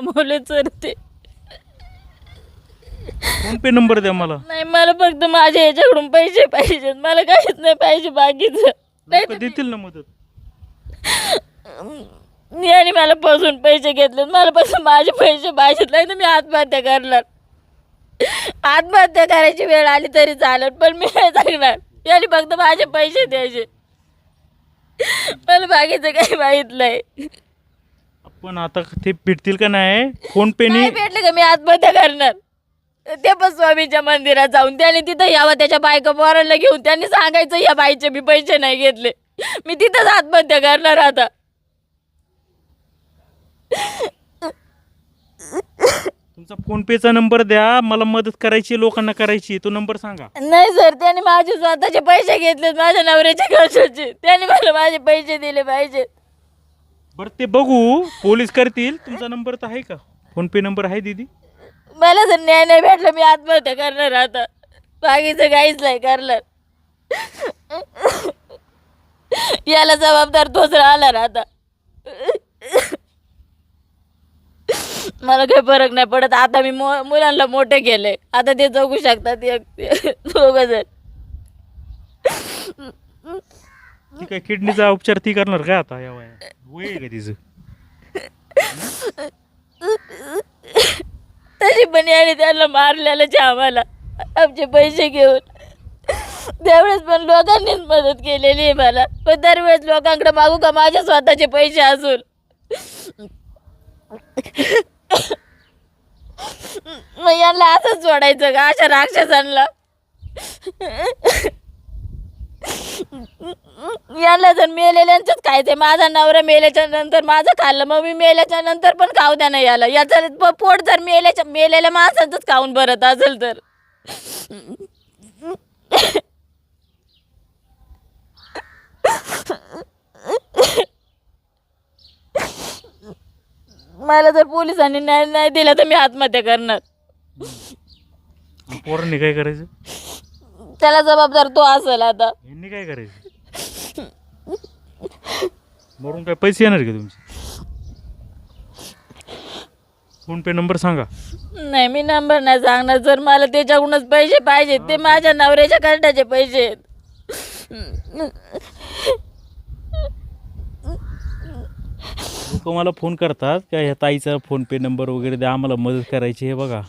मुलं सर ते. फोन पे नंबर द्या मला. नाही मला फक्त माझ्या ह्याच्याकडून पैसे पाहिजेत, मला काहीच नाही पाहिजे बाकीचं. नाही लोक देतील ना मदत. आणि मला पासून पैसे घेतलेत, मला पासून माझे पैसे पाहिजेत, नाही तर मी आत्महत्या करणार. आत्महत्या करायची वेळ आली तरी चालेल, पण मी नाही सांगणार. याने फक्त माझे पैसे द्यायचे, मला बाकीचं काही माहीत नाही. पण आता ते भेटतील का नाही फोन पे नाही भेटले का मी आत्महत्या करणार. ते पण स्वामीच्या मंदिरात जाऊन त्याने तिथं यावं, त्याच्या बायका पोरांना घेऊन त्यांनी सांगायचं या बाईचे मी पैसे नाही घेतले, मी तिथंच आत्महत्या करणार आता. तुमचा फोन पेचा नंबर द्या, मला मदत करायची, लोकांना करायची, तो नंबर सांगा. नाही सर, त्याने माझे स्वतःचे पैसे घेतलेत, माझ्या नवऱ्याच्या खर्चाचे. त्याने मला माझे पैसे दिले पाहिजेत. बरं ते बघू, पोलीस करतील. तुमचा नंबर तर आहे का? फोन पे नंबर आहे दीदी? मला जर न्याय नाही भेटला मी आत्महत्या करणार आता, बाकीचं काहीच नाही करणार. याला जबाबदार तोच राहणार आता. मला काही फरक नाही पडत आता. मी मुलांना मोठे केले, आता ते जगू शकतात दोघं जण. ती काय किडनीचा उपचार ती करणार का आता या वयात? वय आहे का तिचं? तशी पण याने त्यांना मारलेलंच आम्हाला, आमचे पैसे घेऊन. त्यावेळेस पण लोकांनीच मदत केलेली आहे मला, पण दरवेळेस लोकांकडे मागू का माझ्या स्वतःचे पैसे असून? मग यांना असंच सोडायचं का, अशा राक्षसांना? यांना जर मेलेल्यांचंच खायचंय, माझा नवरा मेल्याच्या नंतर माझं खाल्लं, मग मी मेल्याच्या नंतर पण खाऊ द्या ना याला. याचं पोट जर मेलेल्या माणसांचंच खाऊन भरत असेल तर. मला जर पोलिसांनी न्याय नाही दिला तर मी आत्महत्या करणार. पोरांनी काय करायचं? त्याला जबाबदार तो असेल आता. यांनी काय करायचं? मरून काय पैसे येणार का तुमचे? फोन पे नंबर सांगा. नाही मी नंबर नाही सांगणार सर, मला त्याच्याकडूनच पैसे पाहिजेत, ते माझ्या नवऱ्याच्या कर्जाचे पैसे आहेत. लोक मला फोन करतात का ह्या ताईचा फोन पे नंबर वगैरे द्या, आम्हाला मदत करायची. हे बघा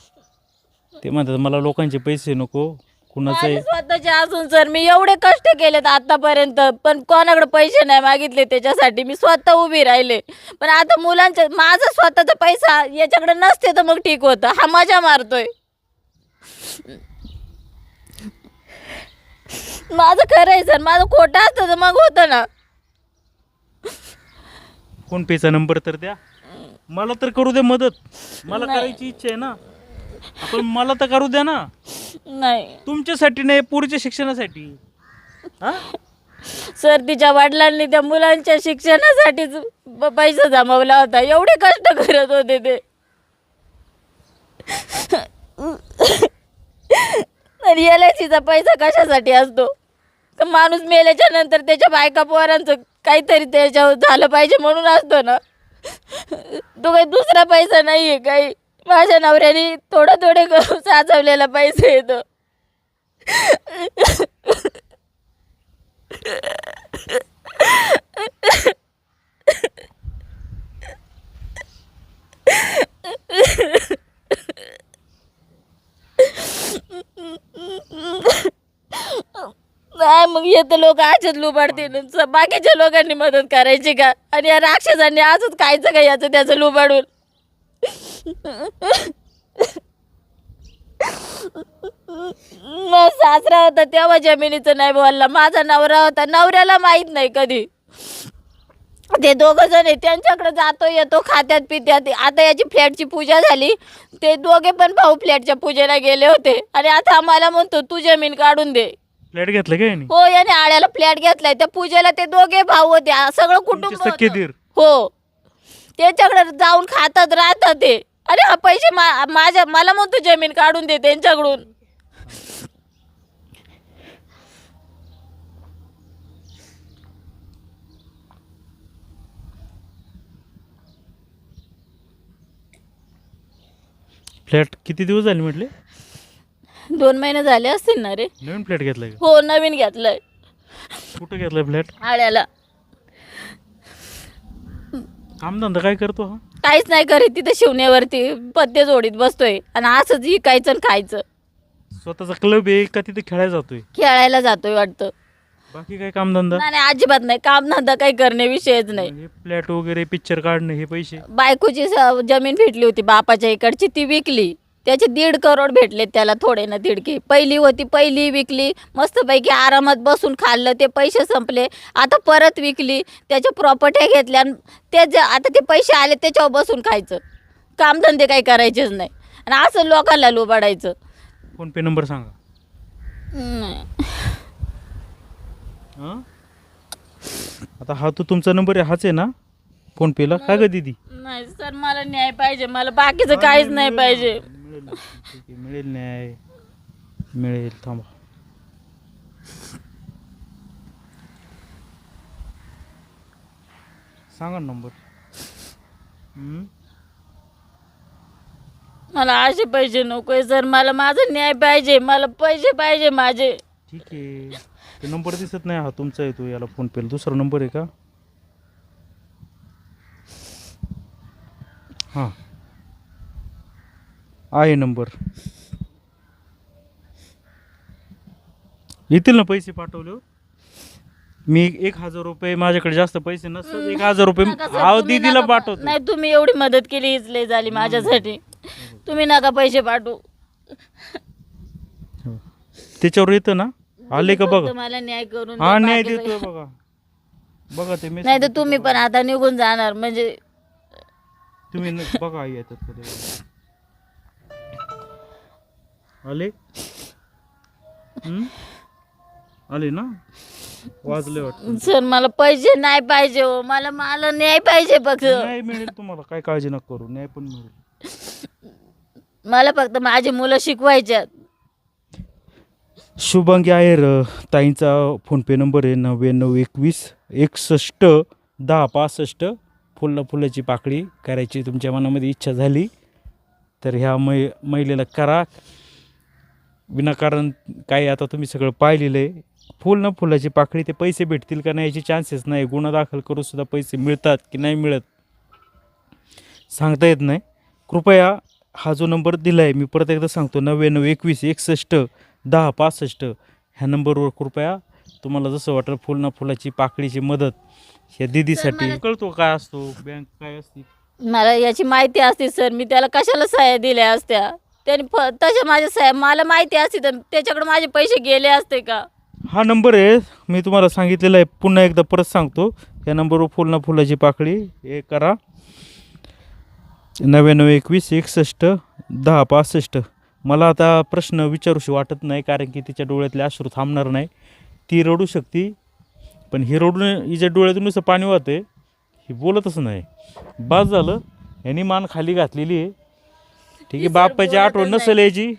ते म्हणतात मला लोकांचे पैसे नको, कुणाचं माझे स्वतःचे असून सर मी एवढे कष्ट केलेत आतापर्यंत, पण कोणाकडे पैसे नाही मागितले त्याच्यासाठी. मी स्वतः उभी राहिले, पण आता मुलांच्या माझा स्वतःचा पैसा याच्याकडे नसते तर मग ठीक होतं. हा मजा मारतोय. माझं खरं आहे सर, माझं खोटं असतं तर मग होतं ना. फोन पेचा नंबर तर द्या, मला तर करू द्या मदत. मला नाही. करायची इच्छा आहे ना, आपण मला तर करू द्या ना. नाही तुमच्यासाठी नाही, पोरीच्या शिक्षणासाठी. हा सर, तिच्या वडिलांनी त्या मुलांच्या शिक्षणासाठीच पैसा जमवला होता, एवढे कष्ट करत होते ते. आणि LICचा पैसा कशासाठी असतो? का माणूस मेल्याच्या नंतर त्याच्या बायका पोरांचं काहीतरी त्याच्यावर झालं पाहिजे म्हणून असतो ना. तो काही दुसरा पैसा नाही आहे काही. माझ्या नवऱ्याने थोडे करून साचवलेला पैसा येतो. नाही मग येतं लोक असेच लुबाडतील, बाकीच्या लोकांनी मदत करायची का? आणि या राक्षसांनी असंच खायचं का याचं त्याचं लुबाडून? मग सासरा होता तेव्हा जमिनीचं नाही बोलला, माझा नवरा होता, नवऱ्याला माहीत नाही कधी. ते दोघं जण आहे, त्यांच्याकडे जातो येतो, खात्यात पित्यात. आता याची फ्लॅटची पूजा झाली, ते दोघे पण भाऊ फ्लॅटच्या पूजेला गेले होते, आणि आता आम्हाला म्हणतो तू जमीन काढून दे. फ्लॅट घेतलं काय यांनी? हो, याने आळ्याला फ्लॅट घेतलाय. त्या पूजेला ते दोघे भाऊ होते, सगळं कुटुंब तुमचे सख्खे होतं. दीर? हो, त्याच्याकडे जाऊन खातात राहतात ते. अरे हा पैसे मला म्हणतो जमीन काढून दे त्यांच्याकडून. फ्लॅट किती दिवस झाले म्हटले? 2 महिने झाले असतील ना रे. नवीन फ्लॅट घेतलाय का? हो, नवीन घेतलंय. कुठं घेतलाय फ्लॅट? आळ्याला. कामधंदा काय करतो हा? काहीच नाही करीत, तिथे शिवण्यावरती पत्ते जोडीत बसतोय आणि असंच विकायचं आणि खायचं. स्वतःचा क्लब आहे का तिथे खेळायला जातोय? खेळायला जातोय वाटतं. बाकी काय कामधंदा? नाही नाही, अजिबात नाही. काम धंदा काही करणे विषयच नाही. म्हणजे फ्लॅट वगैरे पिक्चर काढणं हे पैसे? बायकोची जमीन भेटली होती बापाच्या इकडची, ती विकली. त्याचे 1.5 करोड भेटले त्याला, थोडे ना तिडके. पहिली होती, पहिली विकली. मस्तपैकी आरामात बसून खाल्लं, ते पैसे संपले. आता परत विकली, त्याच्या प्रॉपर्ट्या घेतल्या आणि आता ते पैसे आले त्याच्यावर बसून खायचं. कामधंदे काही करायचेच नाही आणि असं लोकांना लुबाडायचं. फोनपे नंबर सांगा. हां, आता हा तो तुमचा नंबर आहे, हाच आहे ना फोनपेला? का ग दीदी? नाही सर, मला न्याय पाहिजे. मला बाकीचं काहीच नाही पाहिजे. मिळेल, ठीक आहे, मिळेल न्याय, मिळेल. थांबा. सांगा नंबर. मला असे पैसे नकोय सर. मला माझा न्याय पाहिजे. मला पैसे पाहिजे माझे. ठीक आहे, तो नंबर दिसत नाही, हा तुमचा आहे तो, याला फोनपेला दुसरा नंबर आहे का? हां, आहे नंबर. येतील ना पैसे पाठवले हो? मी 1,000 रुपये, माझ्याकडे जास्त पैसे नसतात, 1,000 रुपये नका सर, हा तुम्ही दीदीला नका पाठवतो. नाही, तुम्ही एवढी मदत केली हीच लय झाली माझ्यासाठी. तुम्ही नका पैसे पाठवू. त्याच्यावर येतं ना, आले का बघा. फक्त मला न्याय करून हा, द्या, न्याय बाकी देतोय काही- बघा. बघा ते नाही तर तुम्ही पण आता निघून जाणार म्हणजे. तुम्ही बघा येतात कधी. आले? आले ना, वाजले वाटतं. सर मला पैसे नाही पाहिजे हो. मला मला न्याय पाहिजे फक्त. न्याय मिळेल तुम्हाला, काय काळजी नका करू, न्याय पण मिळेल. मला फक्त माझी मुलं शिकवायच्यात. शुभांगी आहेर ताईंचा फोनपे नंबर आहे 9921 61 10 65. फुलाची पाकळी करायची तुमच्या मनामध्ये इच्छा झाली तर ह्या महिलेला करा. विनाकारण काय, आता तुम्ही सगळं पाहिलेलं आहे. फुलाची पाकळी, ते पैसे भेटतील का नाही याचे चान्सेस नाही. गुन्हा दाखल करून सुद्धा पैसे मिळतात की नाही मिळत सांगता येत नाही. कृपया हा जो नंबर दिला आहे, मी परत एकदा सांगतो, 9921 61 10 65 ह्या नंबरवर कृपया तुम्हाला जसं वाटेल फुलाची पाकळीची मदत ह्या दीदीसाठी. कळतो काय असतो, बँक काय असते, मला याची माहिती असते सर. मी त्याला कशाला सह्या दिल्या असत्या? त्याने तशा माझ्या सह्या मला माहिती असते तर त्याच्याकडे माझे पैसे गेले असते का? हा नंबर आहे, मी तुम्हाला सांगितलेला आहे. पुन्हा एकदा परत सांगतो, या नंबरवर फुलाची पाकळी हे करा. 9921 61 10 65. मला आता प्रश्न विचारूशी वाटत नाही, कारण की तिच्या डोळ्यातले अश्रू थांबणार नाही. ती रडू शकते, पण ही रडून हिच्या डोळ्यातून नुसतं पाणी वाहते, ही बोलतच नाही. बस झालं, यांनी मान खाली घातलेली आहे. ठीक आहे, बापाची आठवण नसेल याची,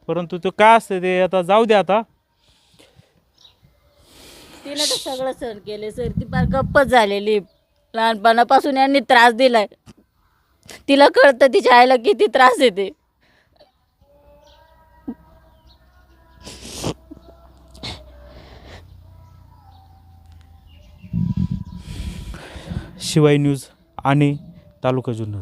परंतु तो काय असतं ते आता जाऊ द्या. आता तिने तर सगळं सर केले सर. ती फार गप्पच झालेली. लहानपणापासून यांनी त्रास दिलाय. तिला कळतं तिच्या आईला किती त्रास देते. शिवाय न्यूज आणि तालुका जुन्नर.